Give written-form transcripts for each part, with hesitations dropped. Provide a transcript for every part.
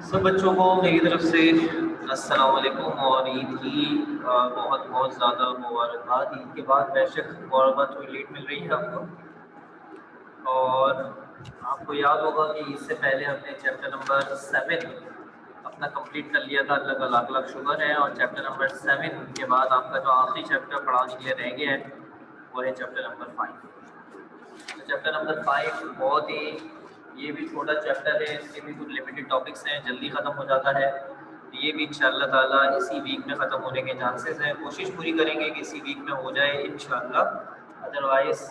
सब बच्चों को मेरी तरफ से अस्सलाम वालेकुम और ईद की बहुत बहुत ज़्यादा मुबारकबाद। ईद के बाद बेशक मुबारकबाद थोड़ी लेट मिल रही है आपको। और आपको याद होगा कि इससे पहले हमने चैप्टर नंबर 7 अपना कंप्लीट कर लिया था। अल्लाह का लाख लाख शुक्र है। और चैप्टर नंबर 7 के बाद आपका जो आखिरी चैप्टर पढ़ाने के लिए रह गया है वो है चैप्टर नंबर 5। तो चैप्टर नंबर 5 बहुत ही, ये भी छोटा चैप्टर है, इसके भी कुछ लिमिटेड टॉपिक्स हैं, जल्दी ख़त्म हो जाता है। ये भी इंशाअल्लाह ताला इसी वीक में ख़त्म होने के चांसेस हैं। कोशिश पूरी करेंगे कि इसी वीक में हो जाए इंशाअल्लाह। अदरवाइज़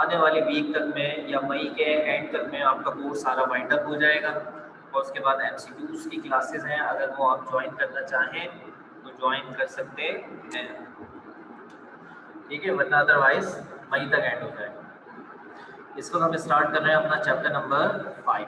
आने वाले वीक तक में या मई के एंड तक में आपका कोर्स सारा वाइंड अप हो जाएगा। और उसके बाद MCQs की क्लासेस हैं, अगर वो आप ज्वाइन करना चाहें तो ज्वाइन कर सकते हैं, ठीक है, वरना अदरवाइज़ मई तक एंड हो जाएगा। इस वक्त हम स्टार्ट कर रहे हैं अपना चैप्टर नंबर 5।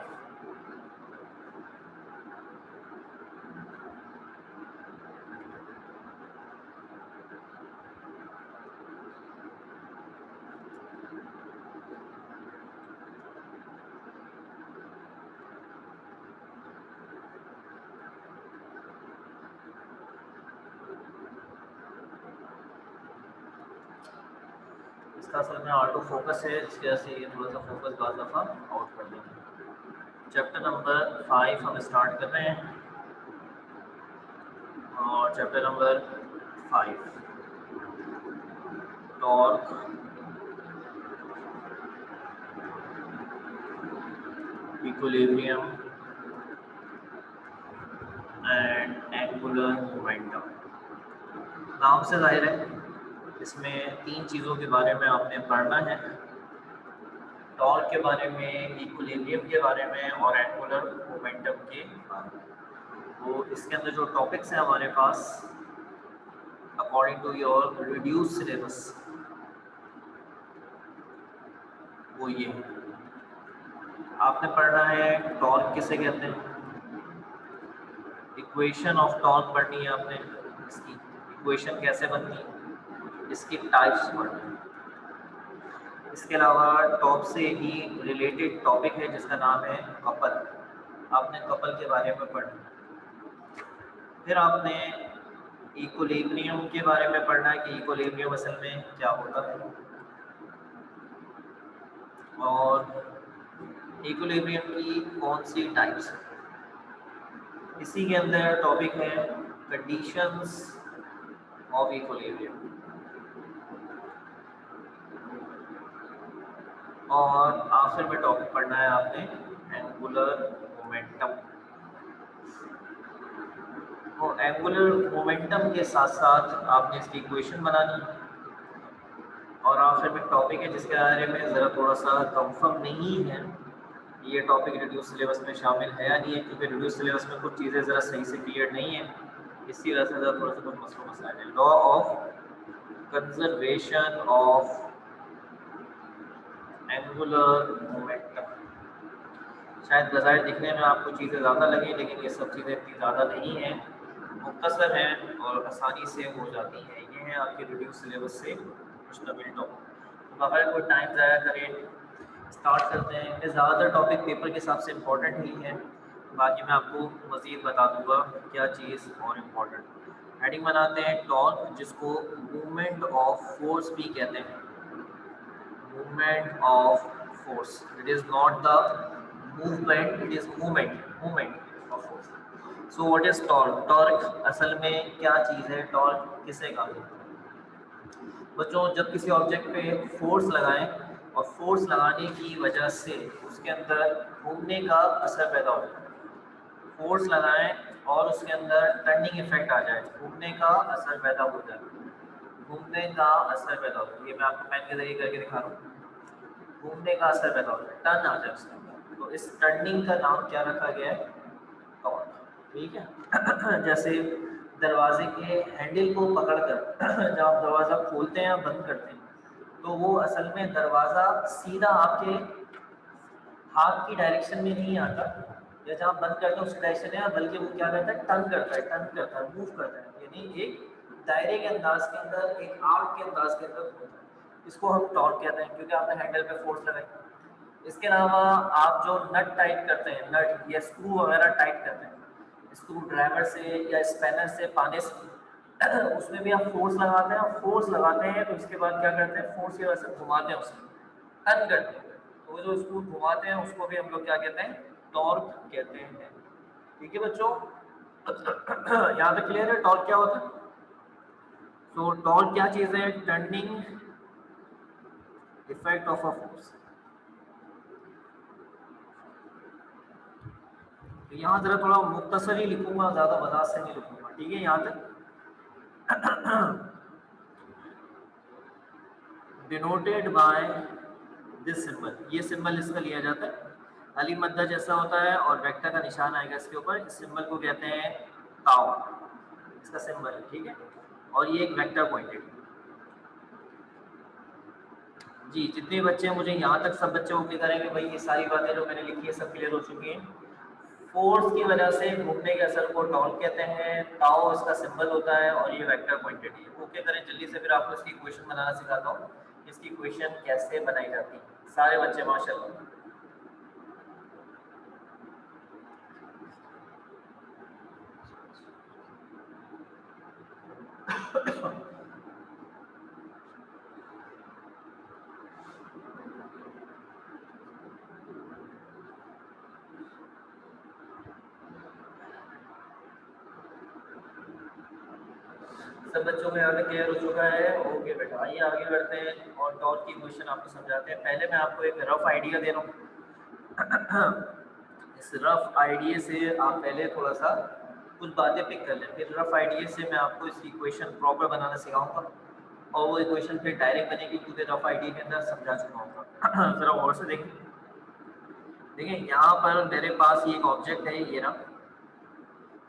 इसका असल में ऑटो फोकस है, इसकी वजह से ये थोड़ा सा फोकस बाद दफ़ा आउट कर देंगे। चैप्टर नंबर 5 हम स्टार्ट कर रहे हैं। और chapter number 5 torque, equilibrium and angular momentum. नाम से जाहिर है इसमें 3 चीज़ों के बारे में आपने पढ़ना है, टॉर्क के बारे में, इक्विलिब्रियम के बारे में और एंगुलर मोमेंटम के बारे में। तो इसके अंदर जो टॉपिक्स हैं हमारे पास according to your reduce syllabus वो ये है। आपने पढ़ना है टॉर्क किसे कहते हैं, इक्वेशन ऑफ टॉर्क पढ़नी है आपने, इसकी इक्वेशन कैसे बनती है, इसकी टाइप्स पढ़नी है। इसके अलावा टॉप से ही रिलेटेड टॉपिक है जिसका नाम है कपल। आपने कपल के बारे में पढ़ना। फिर आपने इक्विलिब्रियम के बारे में पढ़ना है कि इक्विलिब्रियम असल में क्या होता है। और इक्विलिब्रियम की कौन सी टाइप्स है। इसी के अंदर टॉपिक है कंडीशंस ऑफ इक्विलिब्रियम। और आखिर में टॉपिक पढ़ना है आपने एंगुलर मोमेंटम। तो एंगुलर मोमेंटम के साथ साथ आपने इसकी इक्वेशन बनानी है। और आखिर में टॉपिक है जिसके बारे में ज़रा थोड़ा सा कंफर्म नहीं है ये टॉपिक रिड्यूस सिलेबस में शामिल है या नहीं है, क्योंकि रिड्यूस सिलेबस में कुछ चीज़ें ज़रा सही से क्लियर नहीं है, इसी वजह से ज़रा थोड़ा सा कुछ मसला मसाइल है। Law of conservation of angular momentum. शायद बाज़ाहिर दिखने में आपको चीज़ें ज़्यादा लगी, लेकिन ये सब चीज़ें इतनी ज़्यादा नहीं हैं, मुख्तसर हैं और आसानी से हो जाती हैं। ये हैं आपके रिड्यूस सिलेबस से मुश्तमिल टॉपिक। तो बगैर कोई टाइम ज़ाया करें स्टार्ट करते हैं। इनमें ज़्यादातर टॉपिक पेपर के हिसाब से इम्पोर्टेंट ही है, बाकी मैं आपको मज़ीद बता दूँगा क्या चीज़ और इम्पोर्टेंट। हेडिंग बनाते हैं टॉर्क, जिसको मूवमेंट ऑफ फोर्स भी कहते हैं। Movement of force, it is not the movement, it is movement of force. So what is torque. Torque असल में क्या चीज़ है, टॉर्क किसे कहते हैं। बच्चों, जब किसी ऑब्जेक्ट पे फोर्स लगाएं और फोर्स लगाने की वजह से उसके अंदर घूमने का असर पैदा हो जाए, फोर्स लगाएं और उसके अंदर टर्निंग इफेक्ट आ जाए, घूमने का असर पैदा हो जाए, घूमने का असर पैदा हो जाए। ये मैं आपको पेन के जरिए करके दिखा रहा हूँ। घूमने का असर पैदा हो जाए, टर्न आ जाए उसके अंदर, तो इस टर्निंग का नाम क्या रखा गया है, टॉर्क। ठीक है। जैसे दरवाजे के हैंडल को पकड़कर जब आप दरवाज़ा खोलते हैं या बंद करते हैं, तो वो असल में दरवाज़ा सीधा आपके हाथ की डायरेक्शन में नहीं आता, या जहाँ बंद करते हैं उस डायरेक्शन में, बल्कि वो क्या करता है, टर्न करता है, मूव करता है, यानी एक दायरे के अंदाज के अंदर, एक आर्क के अंदाज के अंदर घूमता है। इसको हम टॉर्क कहते हैं, क्योंकि आपने हैंडल पे फोर्स लगाई। इसके अलावा आप जो नट टाइट करते हैं, नट या स्क्रू वगैरह टाइट करते हैं, स्क्रू ड्राइवर से या स्पैनर से पाने से उसमें भी आप फोर्स लगाते हैं, फोर्स लगाते हैं तो उसके बाद क्या करते हैं, फोर्स की वजह से घुमाते हैं, उसे टर्न करते हैं, तो वो जो स्क्रू घुमाते हैं उसको भी हम लोग क्या कहते हैं, टॉर्क कहते हैं। ठीक है बच्चों, यहाँ पे क्लियर है टॉर्क क्या होता है? तो टॉर्क क्या चीज है? Turning effect of a force. तो यहाँ जरा थोड़ा मुख्तसर ही लिखूंगा, ज्यादा वजाहत से नहीं लिखूंगा, ठीक है? यहाँ तक डिनोटेड बाय दिस सिंबल, ये सिंबल इसका लिया जाता है, अली मद्दा जैसा होता है और वेक्टर का निशान आएगा इसके ऊपर, इस सिंबल को कहते हैं ताउ, इसका सिंबल है, ठीक है? और ये एक वेक्टर पॉइंटेड। जी जितने बच्चे मुझे यहाँ तक, सब बच्चे ओके करेंगे भाई, ये सारी बातें जो मैंने लिखी है सब क्लियर हो चुकी हैं। फोर्स की वजह से घूमने के असर को टॉर्क कहते हैं, ताओ इसका सिंबल होता है और ये वेक्टर पॉइंटेड है। ओके करें जल्दी से, फिर आपको इसकी इक्वेशन बनाना सिखाता हूँ, इसकी इक्वेशन कैसे बनाई जाती है। सारे बच्चे माशाल्लाह। सब बच्चों को यहाँ पे क्लियर हो चुका है? ओके बेटा, आइए आगे बढ़ते हैं और टॉर्क की इक्वेशन आपको समझाते हैं। पहले मैं आपको एक रफ आइडिया दे रहा हूँ इस रफ आइडिया से आप पहले थोड़ा सा कुछ बातें पिक कर लें, फिर रफ आइडिया से मैं आपको इसकी इक्वेशन प्रॉपर बनाना सिखाऊंगा और वो इक्वेशन फिर डायरेक्ट बनेगी क्योंकि रफ आइडिया के अंदर समझा चुका हूँ। जरा और से देखें, देखिए यहाँ पर मेरे पास ये एक ऑब्जेक्ट है, ये ना,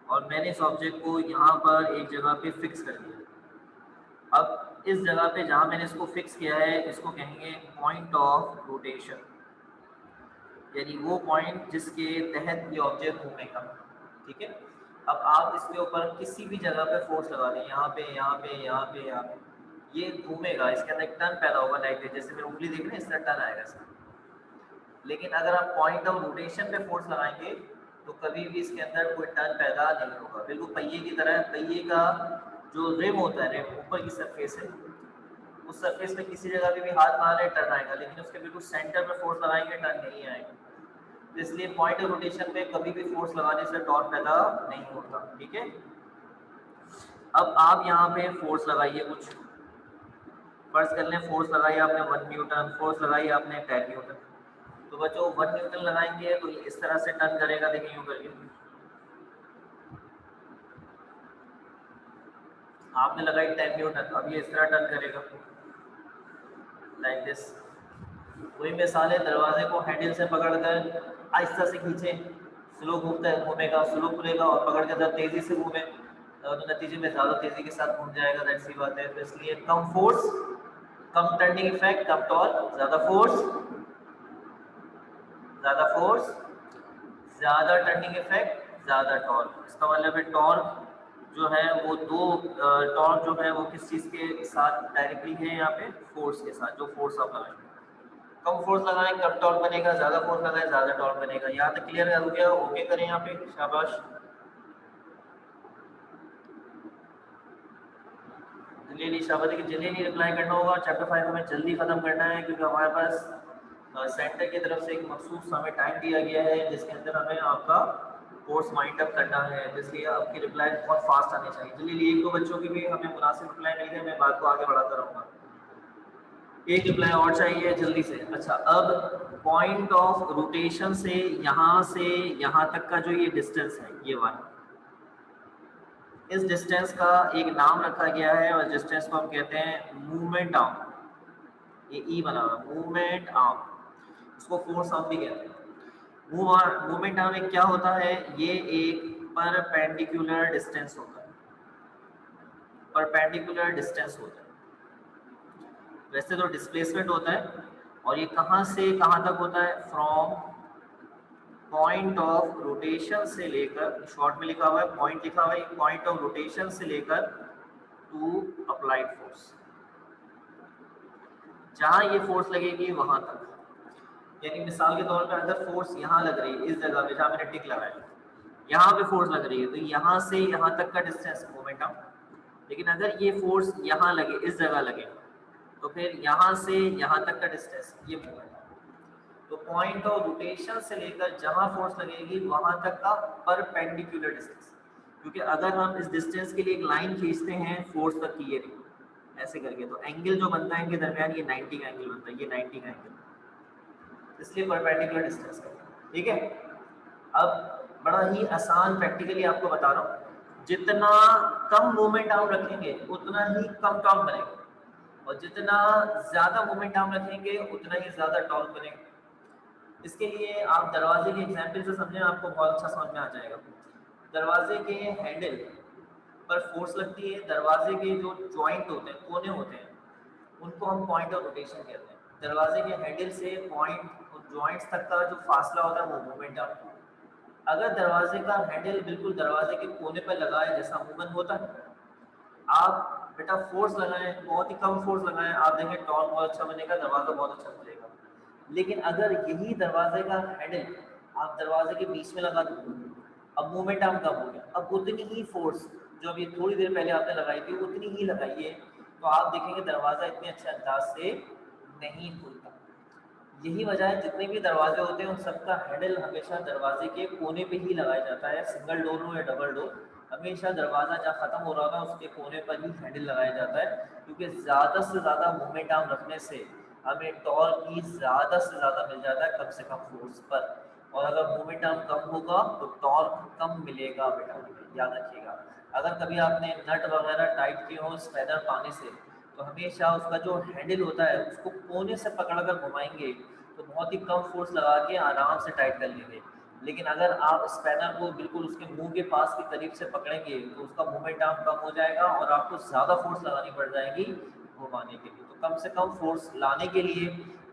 और मैंने इस ऑब्जेक्ट को यहाँ पर एक जगह पे फिक्स कर दिया। अब इस जगह पे जहाँ मैंने इसको फिक्स किया है इसको कहेंगे पॉइंट ऑफ रोटेशन, यानी वो पॉइंट जिसके तहत ये ऑब्जेक्ट घूमेगा। ठीक है, अब आप इसके ऊपर किसी भी जगह पे फोर्स लगा दें, यहाँ पे यहाँ पे यहाँ पे यहाँ पे, ये घूमेगा, इसके अंदर एक टर्न पैदा होगा, लाइक जैसे मेरी उंगली देख रहे हैं इस तरह टर्न आएगा इसका। लेकिन अगर आप पॉइंट ऑफ रोटेशन पे फोर्स लगाएंगे तो कभी भी इसके अंदर कोई टर्न पैदा नहीं होगा, बिल्कुल पहिए की तरह। पहिए का जो रिम होता है, रिम ऊपर की सरफेस है, उस सरफेस पे किसी जगह पे भी हाथ मारे टर्न आएगा, लेकिन उसके बिल्कुल सेंटर पे फोर्स लगाएंगे टर्न नहीं आएगा। तो इसलिए पॉइंट ऑफ रोटेशन पे कभी भी फोर्स लगाने से टॉर्क पैदा नहीं होता। ठीक है, अब आप यहाँ पे फोर्स लगाइए, कुछ फर्ज कर लें फोर्स लगाई आपने 1 न्यूटन, फोर्स लगाई आपने 10 न्यूटन। तो बच्चों 1 न्यूटन लगाएंगे तो ये इस तरह से टर्न करेगा, देखिए यूं करके आपने लगाई 10 न्यूटन, अब ये इस तरह टर्न करेगा लाइक दिस। वही मिसाल है, दरवाजे को हैंडल से पकड़कर आहिस्ता से खींचे, स्लो घूमता है, घूमेगा, स्लो खुलेगा, और पकड़ के जब तेजी से घूमे तो नतीजे में ज़्यादा तेजी के साथ घूम जाएगा, दैट सी बात है। तो इसलिए कम फोर्स कम टर्निंग इफेक्ट, कम टॉर्क, ज़्यादा फोर्स ज़्यादा फोर्स ज़्यादा टर्निंग इफेक्ट, ज़्यादा टॉर्क। इसका मतलब है टॉर्क जो है वो दो, टॉर्क जो है वो किस चीज़ के साथ डायरेक्टली है, यहाँ पे फोर्स के साथ, जो फोर्स आप लगाएंगे। कम फोर्स लगाएं कम टॉर्क बनेगा, ज़्यादा फोर्स लगाएं ज़्यादा टॉर्क बनेगा। यहाँ तक क्लियर हो गया? ओके करें यहाँ पे, शाबाश। जल्दी शाबाश, देखिए जल्दी रिप्लाई करना होगा, चैप्टर 5 हमें जल्दी खत्म करना है क्योंकि हमारे पास सेंटर की तरफ से एक मखसूस हमें टाइम दिया गया है जिसके अंदर हमें आपका कोर्स माइंड अप करना है, इसलिए आपकी रिप्लाई बहुत फास्ट आनी चाहिए। जल्दी एक दो बच्चों की भी हमें मुनासिब रिप्लाई मिल गई, मैं बात को आगे बढ़ाता रहूँगा। एक रिप्लाई और चाहिए जल्दी से। अच्छा, अब पॉइंट ऑफ रोटेशन से यहाँ तक का जो ये डिस्टेंस है, ये वाला, इस डिस्टेंस का एक नाम रखा गया है और डिस्टेंस को हम कहते हैं मूवमेंट आर्म। ये ई बना हुआ मूवमेंट आर्म, इसको फोर्स आर्म भी कहते हैं। मूवमेंट आर्म में क्या होता है, ये एक परपेंडिकुलर डिस्टेंस होता है, परपेंडिकुलर डिस्टेंस होता है। वैसे तो डिस्प्लेसमेंट होता है, और ये कहाँ से कहाँ तक होता है, फ्रॉम पॉइंट ऑफ रोटेशन से लेकर, शॉर्ट में लिखा हुआ है पॉइंट लिखा हुआ है, पॉइंट ऑफ रोटेशन से लेकर टू अप्लाइड फोर्स, जहां ये फोर्स लगेगी वहां तक। यानी मिसाल के तौर पर अगर फोर्स यहाँ लग रही है इस जगह पे जहां मैंने टिक लगाया, यहाँ पे फोर्स लग रही है, तो यहाँ से यहाँ तक का डिस्टेंस मोमेंट आर्म। लेकिन अगर ये फोर्स यहाँ लगे, इस जगह लगे, तो फिर यहाँ से यहाँ तक का डिस्टेंस ये मोमेंट आर्म। तो पॉइंट ऑफ रोटेशन से लेकर जहाँ फोर्स लगेगी वहां तक का परपेंडिकुलर डिस्टेंस, क्योंकि अगर हम इस डिस्टेंस के लिए एक लाइन खींचते हैं फोर्स तक की, ये ऐसे करके, तो एंगल जो बनता है इनके दरमियान ये 90 का एंगल बनता है, ये 90 का एंगल, इसलिए परपेंडिकुलर डिस्टेंस है। ठीक है, अब बड़ा ही आसान प्रैक्टिकली आपको बता रहा हूँ, जितना कम मोमेंट आर्म रखेंगे उतना ही कम टॉर्क बनेगा, और जितना ज्यादा मोमेंट आर्म रखेंगे उतना ही ज्यादा टॉर्क बनेगा। इसके लिए आप दरवाजे के एग्जाम्पल से समझें, आपको बहुत अच्छा समझ में आ जाएगा। दरवाजे के हैंडल पर फोर्स लगती है, दरवाजे के जो जॉइंट होते हैं, कोने होते हैं, उनको हम पॉइंट ऑफ रोटेशन कहते हैं। दरवाजे के हैंडल से पॉइंट और जॉइंट्स तक का जो फासला होता है वो मोमेंट आर्म। अगर दरवाजे का हैंडल बिल्कुल दरवाजे के कोने पर लगा है, जैसा अमूमन होता है, आप बेटा फोर्स लगाएं, बहुत ही कम फोर्स लगाएं, आप देखें टॉर्क बहुत अच्छा बनेगा, दरवाजा बहुत अच्छा खुलेगा। लेकिन अगर यही दरवाजे का हैंडल आप दरवाजे के बीच में लगा दो, अब मोमेंट आर्म कम हो गया, अब उतनी ही फोर्स जो अभी थोड़ी देर पहले आपने लगाई थी उतनी ही लगाइए, तो आप देखेंगे दरवाजा इतने अच्छे अंदाज से नहीं खुलता। यही वजह है जितने भी दरवाजे होते हैं उन सबका हैंडल हमेशा दरवाजे के कोने पे ही लगाया जाता है, सिंगल डोर हो या डबल डोर, हमेशा दरवाजा जहाँ खत्म हो रहा होगा उसके कोने पर ही हैंडल लगाया जाता है, क्योंकि ज़्यादा से ज़्यादा मोमेंट आर्म रखने से हमें टॉर्क की ज़्यादा से ज़्यादा मिल जाता है कम से कम फोर्स पर, और अगर मोमेंट आर्म कम होगा तो टॉर्क कम मिलेगा बेटा, याद रखिएगा। अगर कभी आपने नट वगैरह टाइट किए हो स्पैनर पाने से, तो हमेशा उसका जो हैंडल होता है उसको कोने से पकड़कर घुमाएंगे तो बहुत ही कम फोर्स लगा के आराम से टाइट कर लेंगे। लेकिन अगर आप स्पैनर को बिल्कुल उसके मुंह के पास के करीब से पकड़ेंगे तो उसका मोमेंट आर्म कम हो जाएगा और आपको ज़्यादा फोर्स लगानी पड़ जाएगी घुमाने के लिए। तो कम से कम फोर्स लाने के लिए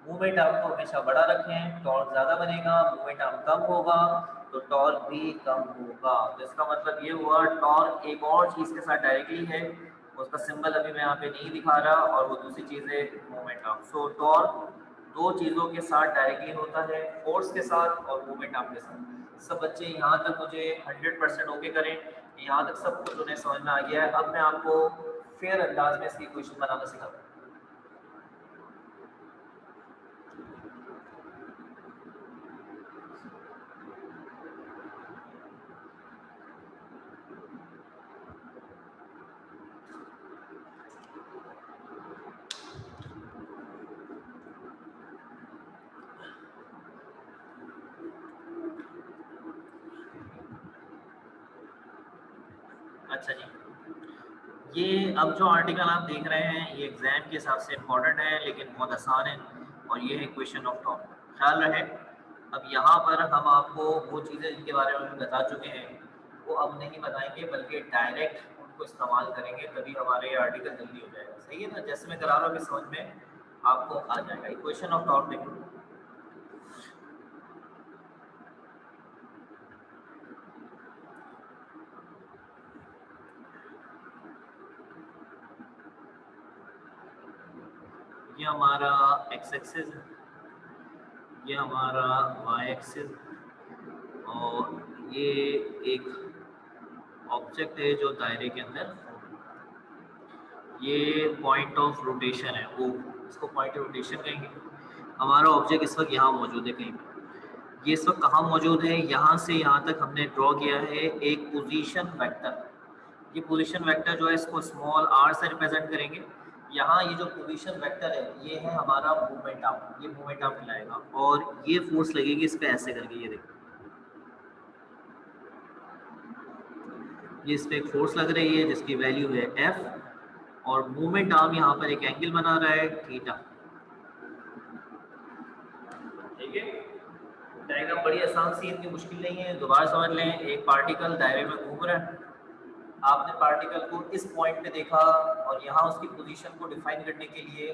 मूवमेंट आर्म को हमेशा बड़ा रखें, टॉर्क ज़्यादा बनेगा, मूवमेंट आर्म कम होगा तो टॉर्क भी कम होगा। तो इसका मतलब ये हुआ टॉर्क एक और चीज़ के साथ डायरेक्टली है, उसका सिंबल अभी मैं यहाँ पे नहीं दिखा रहा, और वो दूसरी चीज़ है मूवमेंट आर्म। सो टॉर्क दो चीज़ों के साथ डायरेक्टली होता है, फोर्स के साथ और मूवमेंट आर्म के साथ। सब बच्चे यहाँ तक मुझे 100% ओके करें, यहाँ तक सब कुछ उन्हें समझ में आ गया है। अब मैं आपको फेयर अंदाज में इसकी क्वेश्चन बनाना सिखाता हूँ। अच्छा जी, ये अब जो आर्टिकल आप देख रहे हैं ये एग्जाम के हिसाब से इम्पोर्टेंट है लेकिन बहुत आसान है, और ये है क्वेश्चन ऑफ टॉप, ख्याल रहे। अब यहाँ पर हम आपको वो चीज़ें जिनके बारे में हम बता चुके हैं वो अब नहीं बताएंगे, बल्कि डायरेक्ट उनको इस्तेमाल करेंगे, तभी हमारे ये आर्टिकल जल्दी हो जाएगा। सही है ना, जैसे मैं करा रहा हूँ कि समझ में आपको आ जाएगा। क्वेश्चन ऑफ टॉप देखो, ये हमारा एक्स एक्सिस है, ये हमारा वाई एक्सिस, और ये एक ऑब्जेक्ट है जो दायरे के अंदर, ये पॉइंट ऑफ रोटेशन है, वो इसको पॉइंट ऑफ रोटेशन कहेंगे। हमारा ऑब्जेक्ट इस वक्त यहाँ मौजूद है कहीं पर, ये इस वक्त कहाँ मौजूद है, यहाँ से यहाँ तक हमने ड्रॉ किया है एक पोजीशन वेक्टर। ये पोजीशन वेक्टर जो है इसको स्मॉल r से रिप्रेजेंट करेंगे। यहाँ ये जो पोजीशन वेक्टर है ये है हमारा मूवमेंट आर्म, ये मूवमेंट आर्म कहलाएगा, और ये फोर्स लगेगी इस पे ऐसे करके, ये देखो ये इस पे एक फोर्स लग रही है जिसकी वैल्यू है F, और मूवमेंट आर्म यहाँ पर एक एंगल बना रहा है थीटा। ठीक है, डायग्राम बड़ी आसान सी, इतनी मुश्किल नहीं है, दोबारा समझ लें। एक पार्टिकल दायरे में घूम रहा है, आपने पार्टिकल को इस पॉइंट पे देखा और यहाँ उसकी पोजीशन को डिफाइन करने के लिए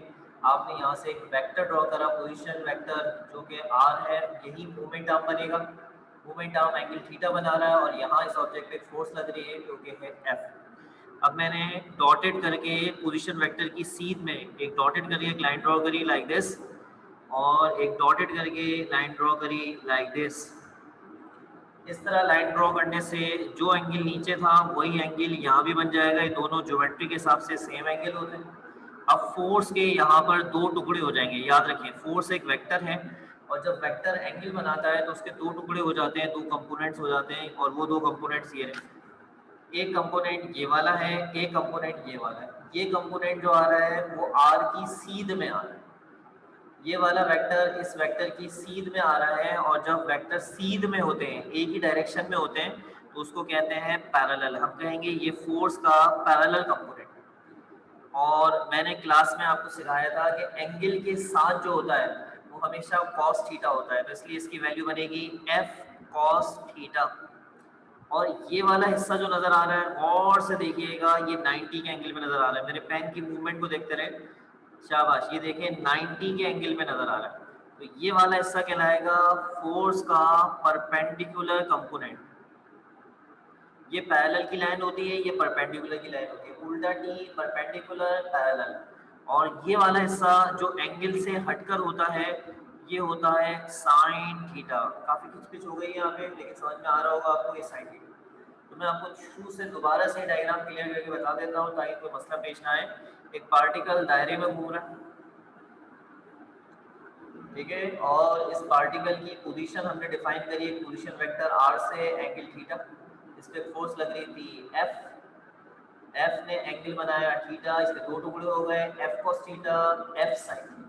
आपने यहाँ से एक वेक्टर ड्रॉ करा, पोजीशन वेक्टर जो कि r है, यही मूवमेंट आर्म बनेगा। मूवमेंट आर्म एंगल थीटा बना रहा है और यहाँ इस ऑब्जेक्ट पे फोर्स लग रही है जो कि है F। अब मैंने डॉटेड करके पोजीशन वेक्टर की सीध में एक डॉटेड करके एक लाइन ड्रॉ करी लाइक दिस, और एक डॉटेड करके लाइन ड्रॉ करी लाइक दिस। इस तरह लाइन ड्रॉ करने से जो एंगल नीचे था वही एंगल यहाँ भी बन जाएगा। ये दोनों ज्योमेट्री के हिसाब से सेम एंगल होते हैं। अब फोर्स के यहाँ पर दो टुकड़े हो जाएंगे, याद रखिए फोर्स एक वेक्टर है और जब वेक्टर एंगल बनाता है तो उसके दो टुकड़े हो जाते हैं, दो कंपोनेंट्स हो जाते हैं और वो दो कंपोनेंट्स ये हैं। एक कंपोनेंट ये वाला है, एक कंपोनेंट ये वाला है। ये कंपोनेंट जो आ रहा है वो आर की सीध में आ रहा है, ये वाला वेक्टर इस वेक्टर की सीध में आ रहा है और जब वेक्टर सीध में होते हैं, एक ही डायरेक्शन में होते हैं, तो उसको कहते हैं पैरेलल। हम कहेंगे ये फोर्स का पैरेलल कंपोनेंट। और मैंने क्लास में आपको सिखाया था कि एंगल के साथ जो होता है वो हमेशा cos थीटा होता है, तो इसलिए इसकी वैल्यू बनेगी f cos थीटा। और ये वाला हिस्सा जो नजर आ रहा है गौर से देखिएगा, ये 90 के एंगल में नजर आ रहा है। मेरे पेन की मूवमेंट को देखते रहे, शाबाश, ये देखें 90 के एंगल में नजर आ रहा है। तो ये वाला हिस्सा कहलाएगा फोर्स का परपेंडिकुलर कंपोनेंट। ये पैरेलल की लाइन होती है, ये परपेंडिकुलर की लाइन होती है, उल्टा टी परपेंडिकुलर पैरेलल। और ये वाला हिस्सा जो एंगल से हटकर होता है ये होता है साइन थीटा। काफी खिचपिच हो गई यहाँ पे, लेकिन समझ में आ रहा होगा आपको ये साइन थीटा। तो मैं आपको शुरू से दोबारा से डायग्राम क्लियर करके बता देता हूँ ताकि कोई मसला पेश ना आए। एक पार्टिकल दायरे में घूम रहा है, ठीक है, और इस पार्टिकल की पोजीशन हमने डिफाइन करी है पोजीशन वेक्टर आर से एंगल थीटा। इस पे फोर्स लग रही थी एफ ने एंगल बनाया थीटा, इसके दो टुकड़े हो गए, F cos theta, F sin theta.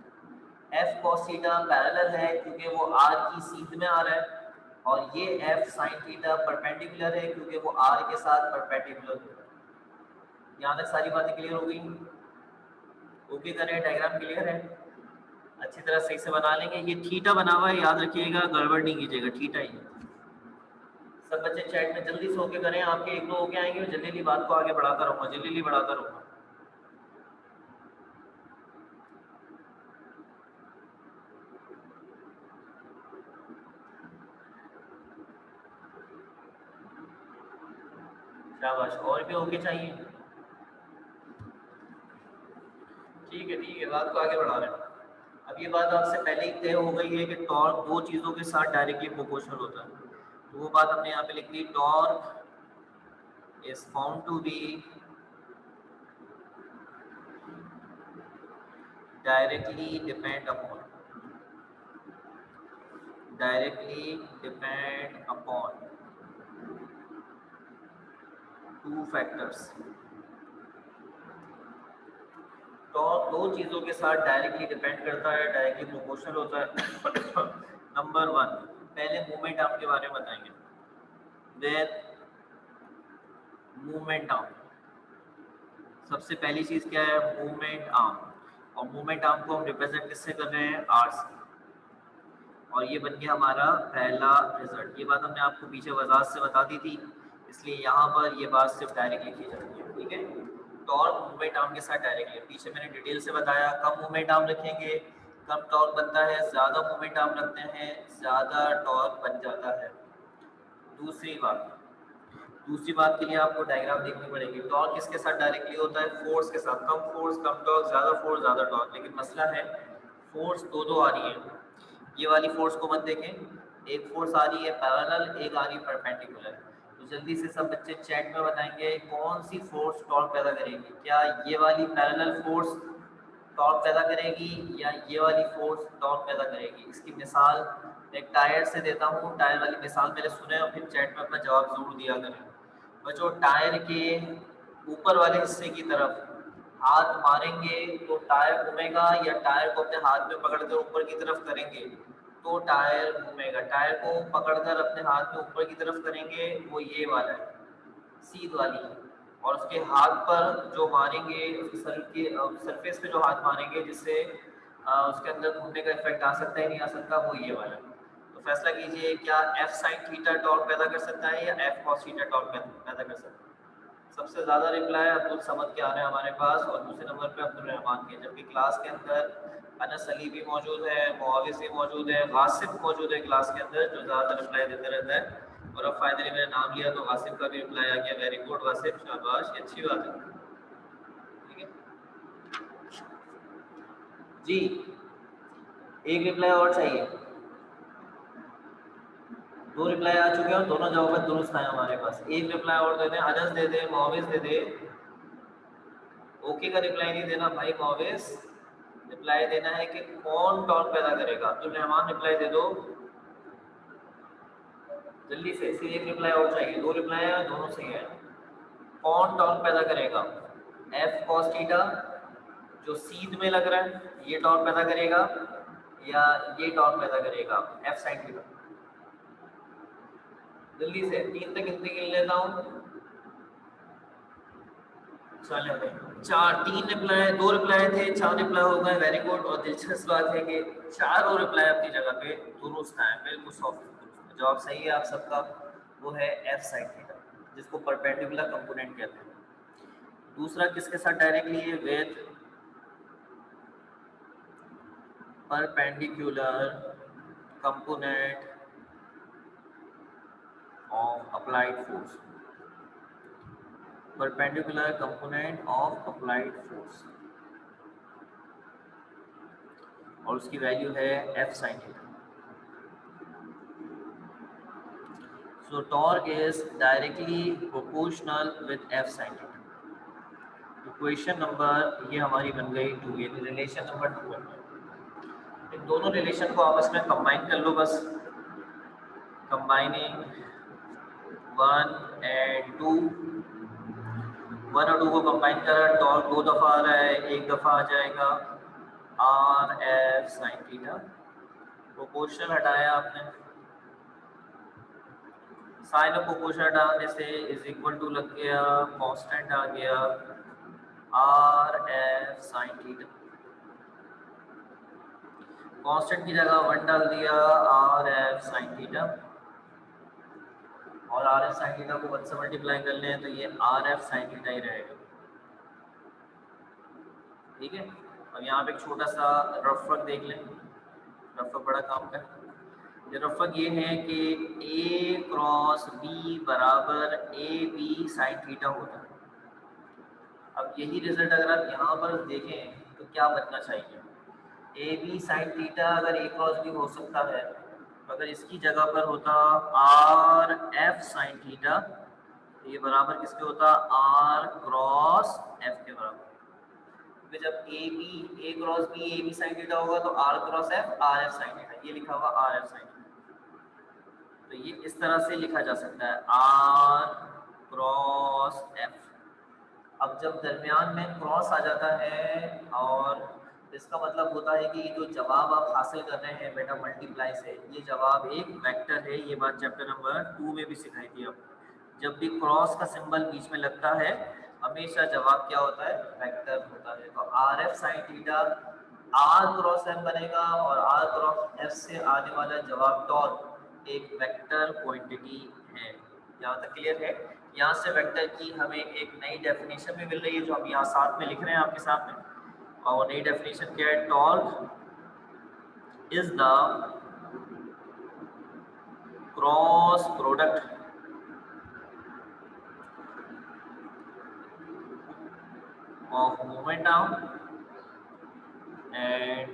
F cos theta parallel है क्योंकि वो आर की सीध में आ रहा है, और ये एफ sin थीटा परपेंडिकुलर है क्योंकि वो आर के साथ परपेंडिकुलर हो रहा है। यहाँ तक सारी बातें क्लियर हो गई? ओके करें, डायग्राम क्लियर है? अच्छी तरह सही से बना लेंगे। ये थीटा बना हुआ है, याद रखिएगा, गड़बड़ नहीं कीजिएगा, थीटा ही। सब बच्चे चैट में जल्दी से होके करें, आपके एक दो होके आएंगे, जल्दी जल्दी बात को आगे बढ़ाता रहूंगा, जल्दी जल्दी बढ़ाता रहूंगा। शाबाश, और भी होके चाहिए? ठीक है, बात को आगे बढ़ा रहे हैं। अब ये बात आपसे पहले ही तय हो गई है कि टॉर्क दो चीजों के साथ डायरेक्टली प्रोपोर्शनल होता है, तो वो बात हमने यहाँ पे लिख ली। Torque is found to be directly depend upon two factors। तो दो चीजों के साथ डायरेक्टली डिपेंड करता है, डायरेक्टली प्रोपोर्शनल होता है। नंबर वन, पहले मूवमेंट आर्म के बारे में बताएंगे। देन मूवमेंट आर्म, सबसे पहली चीज क्या है? Movement arm. और मूवमेंट आर्म को हम रिप्रेजेंट किससे कर रहे हैं? आर से। और ये बन गया हमारा पहला रिजल्ट। ये बात हमने आपको पीछे वजाहत से बता दी थी, इसलिए यहाँ पर ये बात सिर्फ डायरेक्ट लिखी जाती है, ठीक है। टॉर्क मूवमेंट आर्म के साथ डायरेक्टली, पीछे मैंने डिटेल से बताया। कम मूवमेंट आर्म रखेंगे कम टॉर्क बनता है, ज्यादा मूवमेंट आर्म रखते हैं ज्यादा टॉर्क बन जाता है। दूसरी बात के लिए आपको डायग्राम देखनी पड़ेगी। टॉर्क किसके साथ डायरेक्टली होता है? फोर्स के साथ। कम फोर्स कम टॉर्क, ज्यादा फोर्स ज्यादा टॉर्क। लेकिन मसला है फोर्स दो आ रही है। ये वाली फोर्स को मत देखें, एक फोर्स आ रही है पैरेलल, एक आ रही है परपेंडिकुलर। तो जल्दी से सब बच्चे चैट में बताएंगे कौन सी फोर्स टॉर्क पैदा करेगी। क्या ये वाली पैरेलल फोर्स टॉर्क पैदा करेगी या ये वाली फोर्स टॉर्क पैदा करेगी? इसकी मिसाल एक टायर से देता हूँ। टायर वाली मिसाल पहले सुने और फिर चैट में अपना जवाब जरूर दिया करें। बच्चों, टायर के ऊपर वाले हिस्से की तरफ हाथ मारेंगे तो टायर घूमेगा, या टायर को अपने हाथ में पकड़कर ऊपर की तरफ करेंगे तो टायर घूमेगा? टायर को पकड़कर अपने हाथ में ऊपर की तरफ करेंगे, वो ये वाला है, सीध वाली। और उसके हाथ पर जो मारेंगे, उसके सर के सरफेस पे जो हाथ मारेंगे जिससे उसके अंदर घूमने का इफेक्ट आ सकता है नहीं आ सकता, वो ये वाला। तो फैसला कीजिए, क्या एफ साइन थीटा टॉर्क पैदा कर सकता है या एफ कॉस थीटा टॉर्क पैदा कर सकता है? सबसे ज्यादा रिप्लाई अब्दुल समद के आ रहे हैं हमारे पास, और दूसरे नंबर पे अब्दुल रहमान के। जबकि क्लास के अंदर अनस अली भी मौजूद है, मुआविज भी मौजूद है, वासिफ मौजूद है क्लास के अंदर जो ज़्यादा रिप्लाई देता रहता है। और अब फाइनली मैंने नाम लिया तो वासिफ का भी रिप्लाई आ गया। वेरी गुड वासिफ, शाबाश, ये अच्छी बात है, ठीक है जी। एक रिप्लाई और चाहिए, दो रिप्लाई आ चुके हैं और दोनों जवाब दुरुस्त आए हमारे पास। एक रिप्लाई और दे दें, अनस दे दे, मोविस दे दे। ओके का रिप्लाई नहीं देना भाई मोविस, रिप्लाई देना है कि कौन टॉर्क पैदा करेगा। अब्दुल रहमान रिप्लाई दे दो जल्दी से, सिर्फ एक रिप्लाई और चाहिए। दो रिप्लाई है, दोनों सही है। कौन टॉर्क पैदा करेगा? एफ कॉस थीटा जो सीध में लग रहा है ये टॉर्क पैदा करेगा, या ये टॉर्क पैदा करेगा एफ साइन थीटा? जल्दी से 3 तक गिनती गिन लेता हूँ। चले भाई, 4 3 रिप्लाई, 2 रिप्लाई थे, 4 रिप्लाई हो गए, वेरी गुड। और दिलचस्प बात है कि चारों रिप्लाई अपनी जगह पे दुरुस्त है, बिल्कुल सॉफ्ट। जवाब सही है आप सबका, वो है एफ साइन थीटा, जिसको परपेंडिकुलर कंपोनेंट कहते हैं। दूसरा किसके साथ डायरेक्टली है? With perpendicular component of applied force, perpendicular component of applied force, और उसकी वैल्यू है f sin theta. So torque is directly proportional with f sin theta. Equation number ये हमारी बन गई 2, ये रिलेशन नंबर 2 है। इन दोनों रिलेशन को आपस में कंबाइन कर लो बस। कंबाइनिंग 1 and 2, 1 और 2 को कंबाइन करा, टॉर्क 2 दफा आ रहा है, 1 दफा आ जाएगा are F sine theta. Proportional हटाया आपने, साइन ऑफ प्रोपोर्शनल हटाने से इज इक्वल टू लग गया, कांस्टेंट आ गया are F sine theta. Constant की जगह 1 डाल दिया, आर एफ साइन थीटा, और आर एफ साइन थीटा को 1 से मल्टीप्लाई कर लें तो ये आर एफ साइन थीटा ही रहेगा। ठीक है, अब यहाँ पे एक छोटा सा रफ वर्क देख लें, रफ वर्क बड़ा काम का। ये रफ वर्क ये है कि ए क्रॉस बी बराबर ए बी साइन थीटा होता है। अब यही रिजल्ट अगर आप यहाँ पर देखें तो क्या बनना चाहिए? ए बी साइन थीटा अगर ए क्रॉस बी हो सकता है, अगर इसकी जगह पर होता आर एफ साइन थीटा, ये बराबर किसके होता? आर क्रॉस एफ के बराबर। जब A cross B A B sine theta होगा तो R cross F R F sine theta, ये लिखा हुआ आर एफ साइन थीटा। तो ये इस तरह से लिखा जा सकता है आर क्रॉस एफ। अब जब दरमियान में क्रॉस आ जाता है, और इसका मतलब होता है कि जो जवाब आप हासिल कर रहे हैं बेटा मल्टीप्लाई से, ये जवाब एक वेक्टर है। ये बात चैप्टर नंबर 2 में भी सिखाई थी आपको। जब भी क्रॉस का सिंबल बीच में लगता है हमेशा जवाब क्या होता है? वेक्टर होता है। तो R F sine theta R cross F बनेगा, और आर क्रॉस एफ से आने वाला जवाब टॉर्क एक वेक्टर क्वांटिटी है। यहाँ तक क्लियर है? यहाँ से वेक्टर की हमें एक नई डेफिनेशन भी मिल रही है जो हम यहाँ साथ में लिख रहे हैं आपके सामने, और नई डेफिनेशन क्या है? Torque is the cross product of momentum and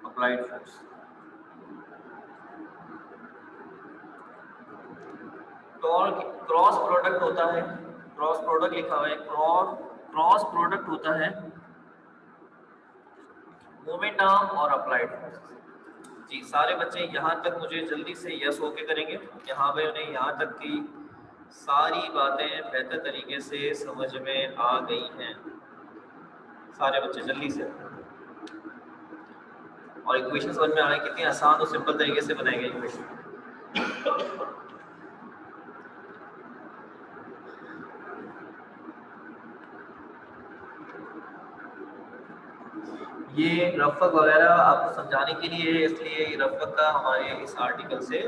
applied force. Torque cross product होता है, क्रॉस प्रोडक्ट लिखा हुआ है, क्रॉस प्रोडक्ट होता है मोमेंटम और अप्लाइड फोर्स। जी सारे बच्चे यहाँ तक मुझे जल्दी से यस होके करेंगे। यहाँ पे उन्हें यहाँ तक की सारी बातें बेहतर तरीके से समझ में आ गई हैं सारे बच्चे, जल्दी से। और इक्वेशन समझ में आ रहा है कितनी आसान और सिंपल तरीके से बनाई गई इक्वेशन। ये रफक वगैरह आपको समझाने के लिए है, इसलिए रफक का हमारे इस आर्टिकल से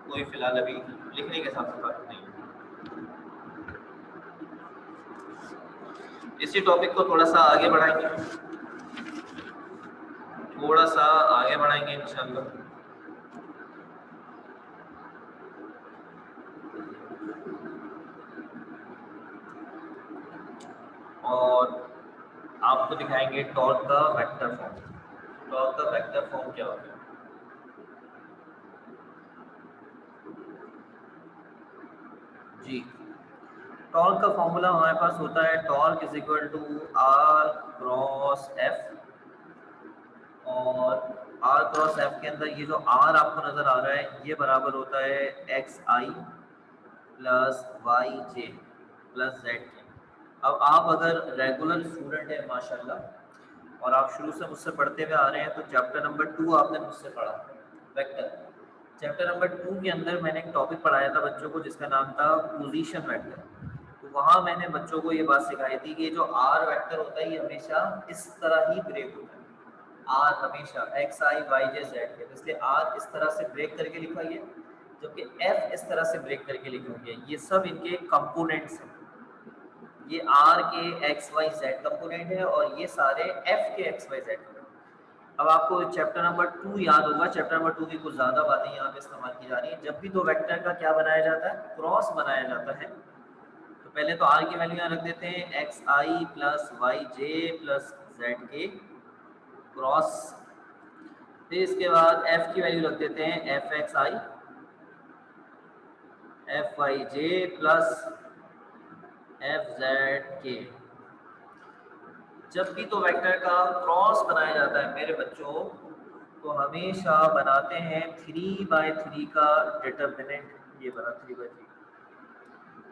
कोई फिलहाल अभी लिखने के साथ बात नहीं। इसी टॉपिक को थोड़ा सा आगे बढ़ाएंगे, इंशाल्लाह। और आपको दिखाएंगे टॉर्क का वेक्टर फॉर्म। टॉर्क का वेक्टर फॉर्म क्या होता है? जी, टॉर्क का फॉर्मूला हमारे पास होता है torque is equal to R cross F, और आर क्रॉस एफ के अंदर ये जो आर आपको नजर आ रहा है ये बराबर होता है x I plus Y J plus Z के। अब आप अगर रेगुलर स्टूडेंट हैं माशाल्लाह और आप शुरू से मुझसे पढ़ते हुए आ रहे हैं तो चैप्टर नंबर 2 आपने मुझसे पढ़ा वेक्टर। चैप्टर नंबर 2 के अंदर मैंने एक टॉपिक पढ़ाया था बच्चों को जिसका नाम था पोजीशन वेक्टर। तो वहाँ मैंने बच्चों को ये बात सिखाई थी कि जो आर वेक्टर होता है ये हमेशा इस तरह ही ब्रेक होता है। आर हमेशा एक्स आई वाई जे जेड के, इसलिए आर इस तरह से ब्रेक करके लिखा है, जबकि एफ इस तरह से ब्रेक करके लिखी हुई है। ये सब इनके कंपोनेंट्स हैं। ये आर के एक्स वाई जेड कंपोनेंट है और ये सारे एफ के एक्स वाई जेड। अब आपको चैप्टर नंबर 2 याद होगा, चैप्टर नंबर 2 की कुछ ज्यादा बातें यहाँ पे इस्तेमाल की जा रही है। जब भी दो वेक्टर का क्या बनाया जाता है, क्रॉस बनाया जाता है, तो पहले तो आर की वैल्यू यहाँ रख देते हैं X I plus Y J plus Z के क्रॉस। फिर इसके बाद एफ की वैल्यू रख देते हैं F X I F Y J plus F Z के। जब भी तो वेक्टर का क्रॉस बनाया जाता है मेरे बच्चों, तो हमेशा बनाते हैं 3/3 का डिटरमिनेंट। ये बना 3/3,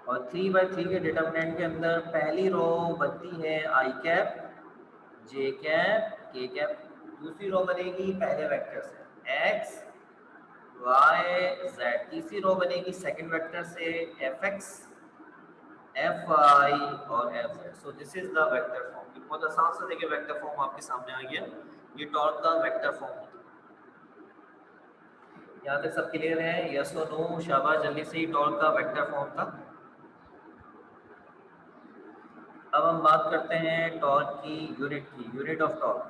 और 3/3 के डिटरमिनेंट के अंदर पहली रो बनती है आई कैप जे कैप के कैप। दूसरी रो बनेगी पहले वेक्टर से एक्स वाई जेड। तीसरी रो बनेगी सेकंड वेक्टर से एफ एक्स एफ आई और F Z. So this is the vector form. बहुत आसान से देखिए वेक्टर फॉर्म आपके सामने आ गया। ये टॉर्क का वेक्टर फॉर्म होता है। यहाँ तक सब क्लियर है? यस और नो? शाबाश, जल्दी से ही टॉर्क का वेक्टर फॉर्म था। अब हम बात करते हैं टॉर्क की यूनिट की, unit of torque.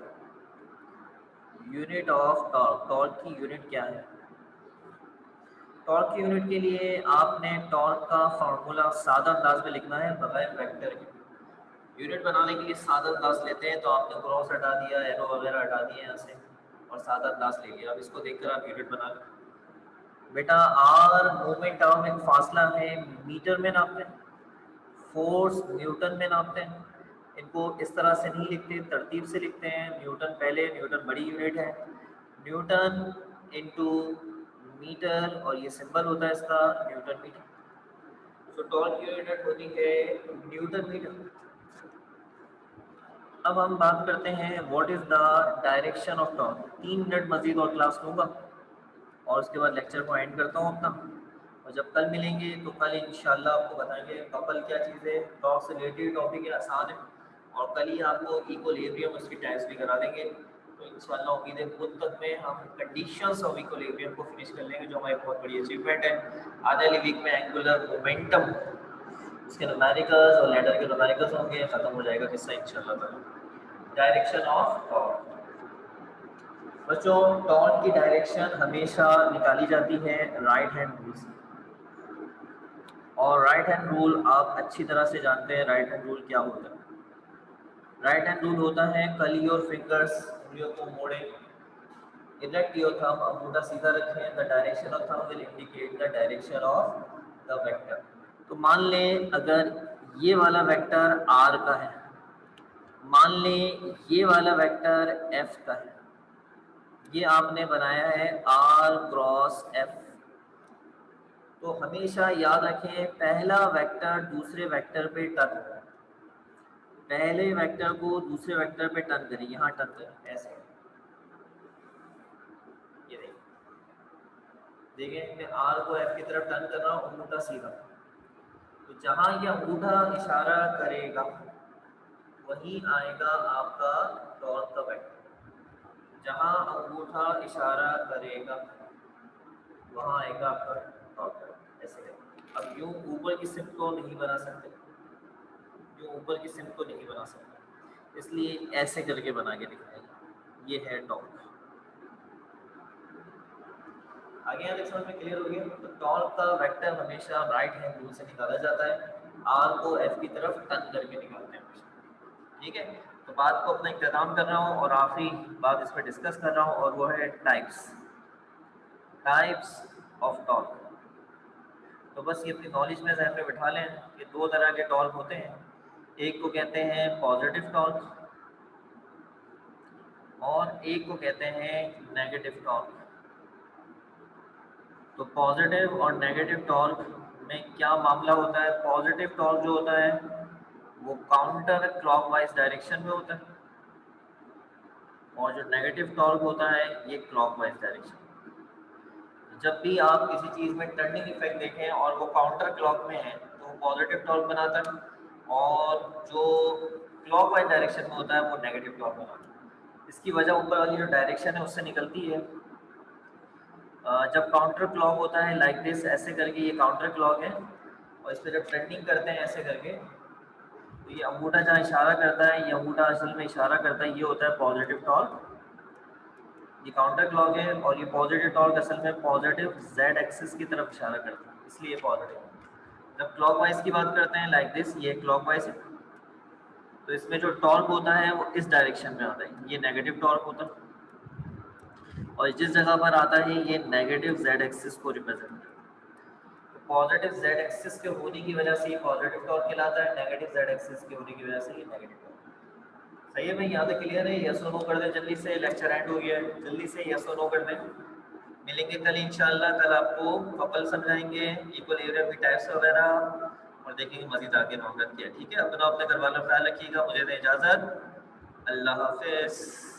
Unit of torque, torque की यूनिट क्या है? टॉर्क की यूनिट के लिए आपने टॉर्क का फॉर्मूला सादा अंदाज में लिखना है बगैर वेक्टर के। यूनिट बनाने के लिए सादा अंदाज लेते हैं, तो आपने क्रॉस हटा दिया, एरो वगैरह हटा दिए यहाँ से और सादा अंदाज ले लिया। अब इसको देखकर आप यूनिट बना लें। बेटा आर मूवमेंट टर्म एक फासला है, मीटर में नापते हैं, फोर्स न्यूटन में नापते हैं। इनको इस तरह से नहीं लिखते, तरतीब से लिखते हैं। न्यूटन पहले, न्यूटन बड़ी यूनिट है, न्यूटन इनटू मीटर, और ये सिंबल होता है इसका न्यूटन मीटर। तो टॉर्क की यूनिट होती है न्यूटन मीटर। अब हम बात करते हैं what is the direction of torque. 3 minute मजीद और क्लास लूंगा और उसके बाद लेक्चर को एंड करता हूँ अपना। और जब कल मिलेंगे तो कल इंशाल्लाह आपको बताएंगे कपल क्या चीज़ है। टॉर्क से रिलेटेड टॉपिक है, आसान है, और कल ही आपको इक्विलिब्रियम उसकी टाइप्स भी करा देंगे। तो इंशाल्लाह उम्मीद है खुद तक में हम कंडीशंस ऑफ इक्विलिब्रियम को फिनिश कर लेंगे, जो हमारी बहुत बड़ी अचीवमेंट है। आने वाली वीक में एंगुलर मोमेंटम, उसके न्यूमेरिकल्स और लेटर के न्यूमेरिकल्स होंगे, खत्म हो जाएगा किस्सा इंशाल्लाह। Direction of torque. बच्चों टॉर्क की डायरेक्शन हमेशा निकाली जाती है राइट हैंड रूल से, और राइट हैंड रूल आप अच्छी तरह से जानते हैं। राइट हैंड रूल क्या होता है? राइट हैंड रूल होता है कर्ल योर फिंगर्स, उंगलियों को मोड़ें, इरेक्ट योर थंब, अंगूठा सीधा रखें, the direction of thumb will indicate the direction of the vector. तो मान लें अगर ये वाला वेक्टर आर का है, मान लें ये वाला वेक्टर एफ का है, ये आपने बनाया है आर क्रॉस एफ। तो हमेशा याद रखें पहला वेक्टर दूसरे वेक्टर पे टर्न होगा। पहले वेक्टर को दूसरे वेक्टर पे टर्न करें, यहाँ टर्न करें ऐसे। ये देखिए मैं आर को एफ की तरफ टर्न कर रहा हूँ, अंगूठा सीधा। तो जहाँ ये अंगूठा इशारा करेगा वहीं आएगा आपका टॉर्क का वेक्टर। जहाँ अंगूठा इशारा करेगा वहाँ आएगा आपका टॉर्क का वेक्टर। ऐसे करें। अब यूं ऊपर की सिम को नहीं बना सकते, यूं ऊपर की सिम को नहीं बना सकते, इसलिए ऐसे करके बना के दिखाएगा। ये है टॉर्क। आगे यहाँ तक समझ में क्लियर हो गया? तो टॉर्क का वेक्टर हमेशा राइट हैंड रूल से निकाला जाता है। आर को एफ की तरफ टर्न करके निकालते हैं हमेशा। ठीक है, तो बात को अपना इख्तिताम कर रहा हूँ और आखिरी बात इस पर डिस्कस कर रहा हूँ, और वो है टाइप्स, टाइप्स ऑफ टॉर्क। तो बस ये अपनी नॉलेज में जहन में बिठा लें कि दो तरह के टॉर्क होते हैं, एक को कहते हैं पॉजिटिव टॉर्क और एक को कहते हैं नेगेटिव टॉर्क। तो पॉजिटिव और नेगेटिव टॉर्क में क्या मामला होता है? पॉजिटिव टॉर्क जो होता है वो काउंटर क्लॉकवाइज डायरेक्शन में होता है और जो नेगेटिव टॉर्क होता है ये क्लॉकवाइज डायरेक्शन। जब भी आप किसी चीज़ में टर्निंग इफेक्ट देखें और वो काउंटर क्लॉक में है तो वो पॉजिटिव टॉर्क बनाता है और जो क्लॉकवाइज डायरेक्शन में होता है वो नेगेटिव टॉर्क बनाता है। इसकी वजह ऊपर वाली जो डायरेक्शन है उससे निकलती है। जब काउंटर क्लॉक होता है लाइक दिस, ऐसे करके ये काउंटर क्लॉक है और इस पर जब टर्निंग करते हैं ऐसे करके तो ये अंगूठा जहाँ इशारा करता है, ये अंगूठा असल में इशारा करता है, ये होता है पॉजिटिव टॉर्क। ये काउंटर क्लॉक है और ये पॉजिटिव टॉर्क असल में पॉजिटिव जेड एक्सिस की तरफ इशारा करता है, इसलिए पॉजिटिव। जब क्लॉकवाइज की बात करते हैं लाइक दिस, ये क्लॉकवाइज है तो इसमें जो टॉर्क होता है वो इस डायरेक्शन में आता है, ये नेगेटिव टॉर्क होता है और जिस जगह पर आता है ये नेगेटिव जेड एक्सिस को रिप्रेजेंट करता है। तो पॉजिटिव जेड एक्सिस के होने की वजह से ये पॉजिटिव टॉर्क कहलाता है, नेगेटिव जेड एक्सिस के होने की वजह से ये नेगेटिव टॉर्क। सही है भाई, यहाँ तक क्लियर है? यस और नो कर दें जल्दी से, लेक्चर एंड हो गया है, जल्दी से यस और नो कर दें। मिलेंगे कल इंशाल्लाह, कल आपको कपल समझाएंगे, इक्विलिब्रियम की टाइप्स वगैरह और देखेंगे मजीद आगे नौकत क्या है। ठीक है, अपना अपने घर वालों का ख्याल रखिएगा, मुझे दें इजाज़त, अल्लाह हाफिज़।